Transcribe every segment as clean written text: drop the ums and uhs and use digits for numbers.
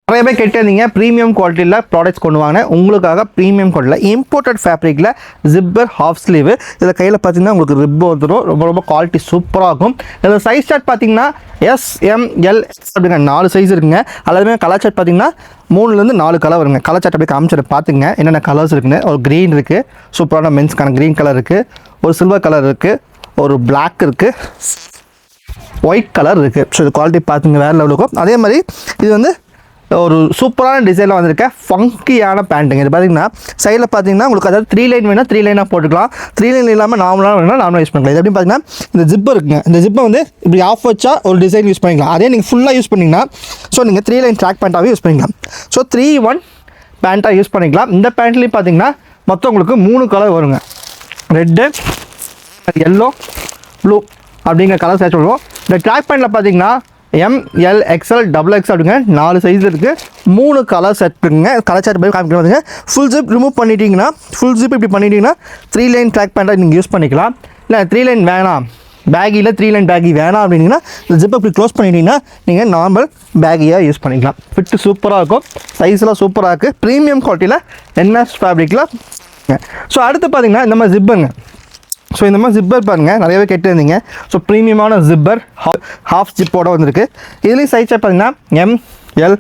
நிறைய பேர் கேட்டிருந்தீங்க ப்ரீமியம் குவாலிட்டியில் ப்ராடக்ட்ஸ் கொண்டு வாங்க உங்களுக்காக ப்ரீமியம் குவாலிட்டியில் இம்போர்ட்டட் ஃபேப்ரிக்கில் ஜிப்பர் ஹாஃப் ஸ்லீவு இதில் கையில் பார்த்தீங்கன்னா உங்களுக்கு ரிப் வந்துடும் ரொம்ப குவாலிட்டி சூப்பராக இருக்கும். இதில் சைஸ் சார்ட் பார்த்தீங்கன்னா SML அப்படிங்கிற 4 சைஸ் இருக்குங்க. எல்லாமே கலர் சார்ட் பார்த்தீங்கன்னா 3லேருந்து 4 கலர் வருங்க. கலர் சார்ட் அப்படியே காமிச்சிட்டு பார்த்துங்க என்னென்ன கலர்ஸ் இருக்குன்னு. ஒரு க்ரீன் இருக்குது, சூப்பரான மென்ஸ்க்கான க்ரீன் கலர் இருக்குது, ஒரு சில்வர் கலர் இருக்குது, ஒரு பிளாக் இருக்குது, ஒயிட் கலர் இருக்குது. ஸோ இது குவாலிட்டி பார்த்துங்க வேறு லெவலுக்கும். அதே மாதிரி இது வந்து ஒரு சூப்பரான டிசைனில் வந்திருக்க ஃபங்கியான பேண்ட்டுங்க. இது பார்த்தீங்கன்னா சைடில் பார்த்தீங்கன்னா உங்களுக்கு அதாவது 3 லைன் வேணால் 3 லைனாக போட்டுக்கலாம். 3 லைன் இல்லாமல் நார்மலாக வேணால் நார்மலாக யூஸ் பண்ணிக்கலாம். இது எப்படி பார்த்தீங்கன்னா இந்த ஜிப்பு இருக்குங்க. இந்த ஜிப்பை வந்து இப்படி ஆஃப் வச்சா ஒரு டிசைன் யூஸ் பண்ணிக்கலாம். அதே நீங்கள் ஃபுல்லாக யூஸ் பண்ணிங்கன்னா ஸோ நீங்கள் 3 லைன் ட்ராக் பேண்ட்டாகவே யூஸ் பண்ணிக்கலாம். ஸோ 3-in-1 பேண்ட்டாக யூஸ் பண்ணிக்கலாம். இந்த பேண்ட்லேயும் பார்த்தீங்கன்னா மொத்தம் உங்களுக்கு 3 கலர் வருங்க. ரெட்டு, எல்லோ, ப்ளூ அப்படிங்கிற கலர் சேர்த்து சொல்லுவோம். இந்த ட்ராக் பேண்ட்டில் பார்த்தீங்கன்னா ML XL XXL அப்படிங்க 4 சைஸ் இருக்குது. 3 கலர் செட் இருக்குங்க. கலர் செட் போய் காமிக்கிறீங்க. ஃபுல் ஜிப் ரிமூவ் பண்ணிட்டீங்கன்னா ஃபுல் ஜிப் இப்படி பண்ணிட்டீங்கன்னா 3 லைன் ட்ராக் பேண்ட்டாக நீங்கள் யூஸ் பண்ணிக்கலாம். இல்லை 3 லைன் வேணாம், பேகியில் 3 லைன் பேகி வேணாம் அப்படின்னா இந்த ஜிப்பை இப்படி க்ளோஸ் பண்ணிட்டீங்கன்னா நீங்கள் நார்மல் பேகியாக யூஸ் பண்ணிக்கலாம். ஃபிட்டு சூப்பராக இருக்கும், சைஸ்லாம் சூப்பராக இருக்குது, ப்ரீமியம் குவாலிட்டியில் NS ஃபேப்ரிக்கில். ஸோ அடுத்து பார்த்தீங்கன்னா இந்த மாதிரி ஜிப்புங்க. ஸோ இந்த மாதிரி ஜிப்பர் பாருங்கள் நிறையவே கேட்டிருந்தீங்க. ஸோ ப்ரீமியமான ஜிப்பர் ஹாஃப் ஜிப்போட வந்திருக்கு. இதுலேயும் சைஸ் சார்ட் பார்த்தீங்கன்னா ML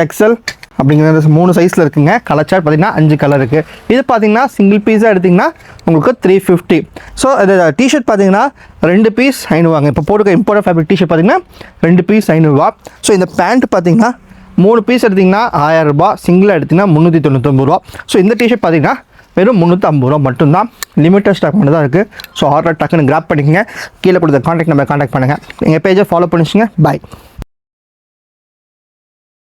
XL அப்படிங்கிற 3 சைஸில் இருக்குங்க. கலர் சார்ட் பார்த்தீங்கன்னா 5 கலர் இருக்குது. இது பார்த்தீங்கன்னா சிங்கிள் பீஸாக எடுத்திங்கன்னா உங்களுக்கு 350. ஸோ இது டிஷர்ட் பார்த்தீங்கன்னா 2 பீஸ் 500. இப்போ போட்டுக்க இம்போர்ட் ஃபேப்ரிக் டிஷர்ட் பார்த்தீங்கன்னா 2 பீஸ் 500. ஸோ இந்த பேண்ட் பார்த்தீங்கன்னா 3 பீஸ் எடுத்திங்கன்னா 1000 ரூபாய், சிங்கிளாக எடுத்திங்கன்னா 399 ரூபா. ஸோ இந்த டிஷர்ட் பார்த்தீங்கன்னா வெறும் 350 ரூபா மட்டும்தான். லிமிட்டட் ஸ்டாக் மட்டும் தான் இருக்குது. ஸோ ஆர்டர் டக்குன்னு கிராப் பண்ணிக்கங்க. கீழே கொடுத்த காண்டாக்ட் நம்பர் காண்டாக்ட் பண்ணுங்கள். எங்கள் பேஜை ஃபாலோ பண்ணிச்சுங்க. பாய்.